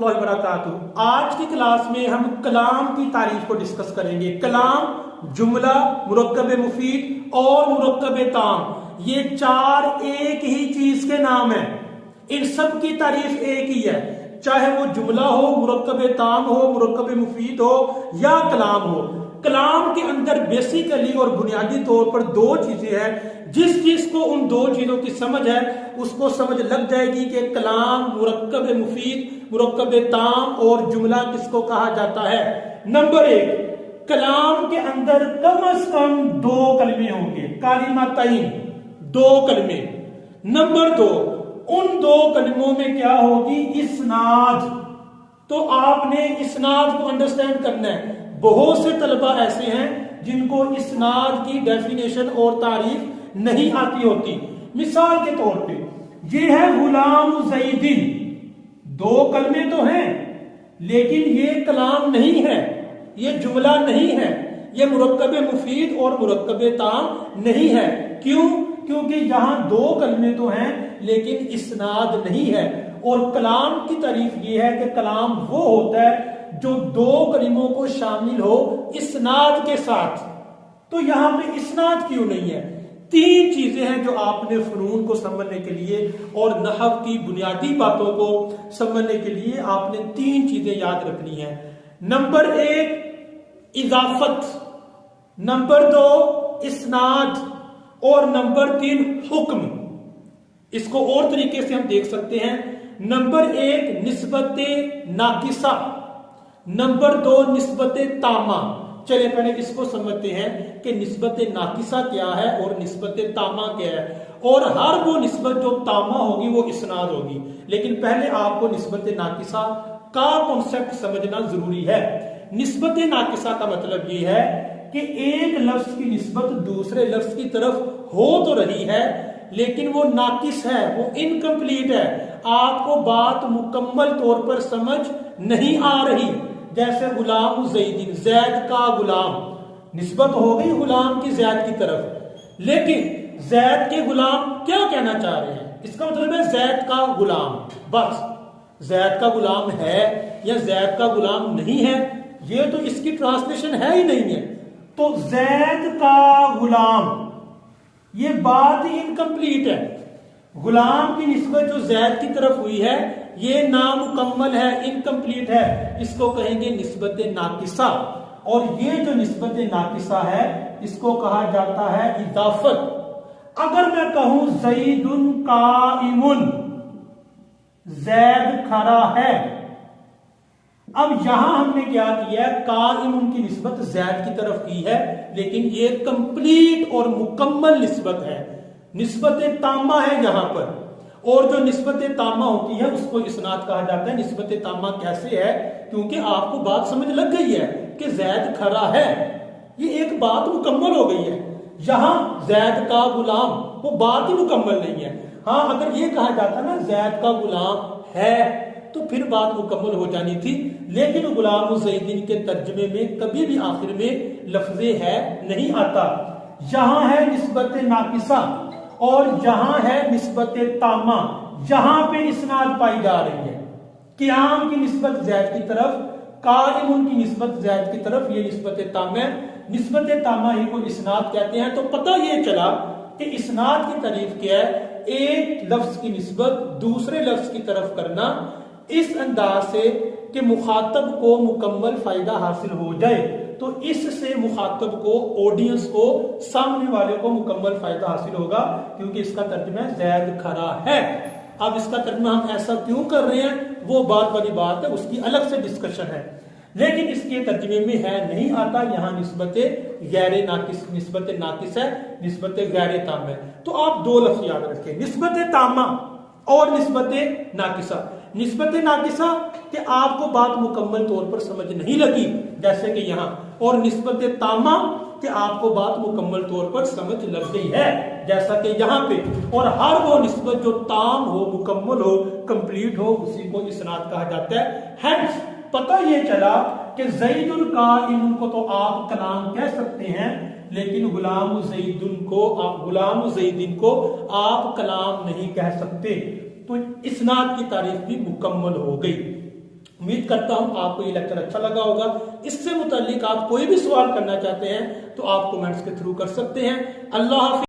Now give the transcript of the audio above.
اللہ وبرکاتہ۔ آج کی کلاس میں ہم کلام کی تعریف کو ڈسکس کریں گے۔ کلام جملہ، مرکب مفید اور مرکب تام، یہ چار ایک ہی چیز کے نام ہیں، ان سب کی تعریف ایک ہی ہے، چاہے وہ جملہ ہو، مرکب تام ہو، مرکب مفید ہو یا کلام ہو۔ کلام کے اندر بیسیکلی اور بنیادی طور پر دو چیزیں ہیں، جس چیز کو ان دو چیزوں کی سمجھ ہے اس کو سمجھ لگ جائے گی کہ کلام، مرکب مفید، مرکب تام اور جملہ کس کو کہا جاتا ہے۔ نمبر ایک، کلام کے اندر کم از کم دو کلمے ہوں گے، کلمتین، دو کلمے۔ نمبر دو، ان دو کلموں میں کیا ہوگی؟ اسناد۔ تو آپ نے اسناد کو انڈرسٹینڈ کرنا ہے۔ بہت سے طلبہ ایسے ہیں جن کو اسناد کی ڈیفینیشن اور تعریف نہیں آتی ہوتی۔ مثال کے طور پہ یہ ہے غلام زیدن، دو کلمے تو ہیں لیکن یہ کلام نہیں ہے، یہ جملہ نہیں ہے، یہ مرکب مفید اور مرکب تام نہیں ہے۔ کیوں؟ کیونکہ یہاں دو کلمے تو ہیں لیکن اسناد نہیں ہے۔ اور کلام کی تعریف یہ ہے کہ کلام وہ ہوتا ہے جو دو کلموں کو شامل ہو اسناد کے ساتھ۔ تو یہاں پہ اسناد کیوں نہیں ہے؟ تین چیزیں ہیں جو آپ نے فنون کو سمجھنے کے لیے اور نحو کی بنیادی باتوں کو سمجھنے کے لیے آپ نے تین چیزیں یاد رکھنی ہیں۔ نمبر ایک اضافت، نمبر دو اسناد اور نمبر تین حکم۔ اس کو اور طریقے سے ہم دیکھ سکتے ہیں۔ نمبر ایک نسبت ناقصہ، نمبر دو نسبت تامہ۔ چلے پہلے اس کو سمجھتے ہیں کہ نسبت ناقصہ کیا ہے اور نسبت تامہ کیا ہے، اور ہر وہ نسبت جو تامہ ہوگی وہ اسناد ہوگی۔ لیکن پہلے آپ کو نسبت ناقصہ کا کنسپٹ سمجھنا ضروری ہے۔ نسبت ناقصہ کا مطلب یہ ہے کہ ایک لفظ کی نسبت دوسرے لفظ کی طرف ہو تو رہی ہے لیکن وہ ناقص ہے، وہ انکمپلیٹ ہے، آپ کو بات مکمل طور پر سمجھ نہیں آ رہی۔ جیسے غلام زیدن، زید کا غلام، نسبت ہو گئی غلام کی زید کی طرف، لیکن زید کے غلام کیا کہنا چاہ رہے ہیں؟ اس کا مطلب ہے زید کا غلام، بس زید کا غلام ہے یا زید کا غلام نہیں ہے، یہ تو اس کی ٹرانسلیشن ہے ہی نہیں ہے۔ تو زید کا غلام، یہ بات ہی انکمپلیٹ ہے۔ غلام کی نسبت جو زید کی طرف ہوئی ہے یہ نامکمل ہے، انکمپلیٹ ہے، اس کو کہیں گے نسبت ناقصہ۔ اور یہ جو نسبت ناقصہ ہے اس کو کہا جاتا ہے اضافت۔ اگر میں کہوں زید قائم، زید کھڑا ہے، اب یہاں ہم نے کیا کیا ہے؟ قائم کی نسبت زید کی طرف کی ہے، لیکن یہ کمپلیٹ اور مکمل نسبت ہے، نسبت تامہ ہے یہاں پر۔ اور جو نسبت تامہ ہوتی ہے اس کو اسناد کہا جاتا ہے۔ نسبت تامہ کیسے ہے؟ کیونکہ آپ کو بات سمجھ لگ گئی ہے کہ زید کھڑا ہے، یہ ایک بات مکمل ہو گئی ہے۔ یہاں زید کا غلام، وہ بات ہی مکمل نہیں ہے۔ ہاں اگر یہ کہا جاتا نا زید کا غلام ہے تو پھر بات مکمل ہو جانی تھی، لیکن غلام زیدن کے ترجمے میں کبھی بھی آخر میں لفظ ہے نہیں آتا۔ یہاں ہے نسبت ناقصہ اور یہاں ہے نسبت تامہ، یہاں پہ اسناد پائی جا رہی ہے۔ قیام کی نسبت زید کی طرف، قائم کی نسبت زید کی طرف، یہ نسبت تامہ، نسبت تامہ ہی کو اسناد کہتے ہیں۔ تو پتہ یہ چلا کہ اسناد کی تعریف کیا ہے؟ ایک لفظ کی نسبت دوسرے لفظ کی طرف کرنا اس انداز سے کہ مخاطب کو مکمل فائدہ حاصل ہو جائے۔ تو اس سے مخاطب کو، آڈینس کو، سامنے والے کو مکمل فائدہ حاصل ہوگا، کیونکہ اس کا ترجمہ زید کھڑا ہے۔ اب اس کا ترجمہ ہم ایسا کیوں کر رہے ہیں وہ بات والی بات ہے، اس کی الگ سے ڈسکشن ہے، لیکن اس کے ترجمے میں ہے نہیں آتا۔ یہاں نسبت غیر ناقص، نسبت ناقص ہے، نسبت غیر تام ہے۔ تو آپ دو لفظ یاد رکھیں، نسبت تامہ اور نسبت ناقصہ۔ نسبت ناقصہ کہ آپ کو بات مکمل طور پر سمجھ نہیں لگی جیسے کہ یہاں، اور نسبت تامہ کہ آپ کو بات مکمل طور پر سمجھ لگ گئی ہے جیسا کہ یہاں پہ۔ اور ہر وہ نسبت جو تام ہو، مکمل ہو، کمپلیٹ ہو، اسی کو اسناد کہا جاتا ہے۔ ہینس پتہ یہ چلا کہ زید القائم کو تو آپ کلام کہہ سکتے ہیں، لیکن غلام زیدن کو آپ کلام نہیں کہہ سکتے۔ تو اسناد کی تعریف بھی مکمل ہو گئی۔ امید کرتا ہوں آپ کو یہ لیکچر اچھا لگا ہوگا. اس سے متعلق آپ کوئی بھی سوال کرنا چاہتے ہیں تو آپ کومنٹس کے تھرو کر سکتے ہیں. اللہ حافظ.